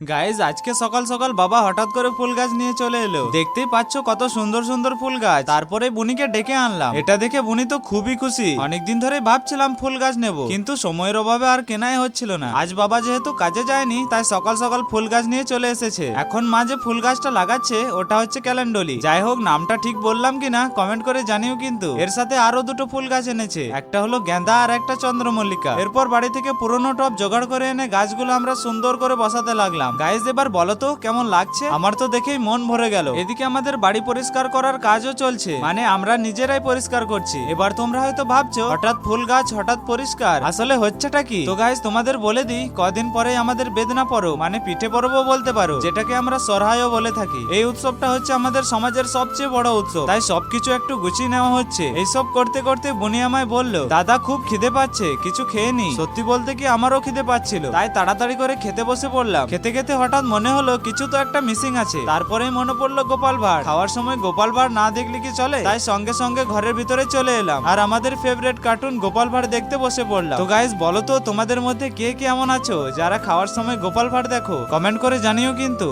Guys আজকে সকাল সকাল বাবা হঠাৎ করে ফুল গাছ নিয়ে চলে এলো। দেখতেই পাচ্ছ কত সুন্দর সুন্দর ফুল গাছ। তারপরে বুনিকে ডেকে আনলাম। এটা দেখে বুনি তো খুবই খুশি। অনেকদিন ধরে ভাবছিলাম ফুল গাছ নেব, কিন্তু সময়ের অভাবে আর কেনাই হচ্ছিল না। আজ বাবা যেহেতু কাজে যায়নি, তাই সকাল সকাল ফুল গাছ নিয়ে চলে এসেছে। এখন মা যে ফুল গাছটা লাগাচ্ছে ওটা হচ্ছে ক্যালেন্ডলি। যাই হোক, নামটা ঠিক বললাম কিনা কমেন্ট করে জানিও। কিন্তু এর সাথে আরো দুটো ফুল গাছ এনেছে, একটা হলো গেঁদা আর একটা চন্দ্রমল্লিকা। এরপর বাড়ি থেকে পুরনো টব জোগাড় করে এনে গাছগুলো আমরা সুন্দর করে বসাতে লাগলাম। গাইজ এবার বলো তো কেমন লাগছে? আমার তো দেখেই মন ভরে গেল। এদিকে আমাদের বাড়ি পরিষ্কার করার কাজও চলছে, মানে আমরা নিজেরাই পরিষ্কার করছি। এবার তোমরা হয়তো ভাবছো হঠাৎ ফুল গাছ হঠাৎ পরিষ্কার, আসলে হচ্ছেটা কি? তো গাইজ তোমাদের বলে দিই, কদিন পরে আমাদের বেদনা পরব মানে পিঠে পরবও বলতে পারো, যেটাকে আমরা সরহাইও বলে থাকি। এই উৎসবটা হচ্ছে আমাদের সমাজের সবচেয়ে বড় উৎসব, তাই সবকিছু একটু গুছিয়ে নেওয়া হচ্ছে। এইসব করতে করতে বুনি আমায় বললো, দাদা খুব খিদে পাচ্ছে, কিছু খেয়ে নি। সত্যি বলতে কি আমারও খিদে পাচ্ছিল, তাই তাড়াতাড়ি করে খেতে বসে পড়লাম। খেতে খেতে হঠাৎ মনে হলো কিছু তো একটা মিসিং আছে। তারপরেই মনে পড়লো গোপাল ভাঁড়। খাওয়ার সময় গোপাল ভাঁড় না দেখলে কি চলে? তাই সঙ্গে সঙ্গে ঘরের ভিতরে চলে এলাম আর আমাদের ফেভারিট কার্টুন গোপাল ভাঁড় দেখতে বসে পড়লাম। তো গাইস বলো তো তোমাদের মধ্যে কে কেমন আছো যারা খাওয়ার সময় গোপাল ভাঁড় দেখো? কমেন্ট করে জানিও কিন্তু।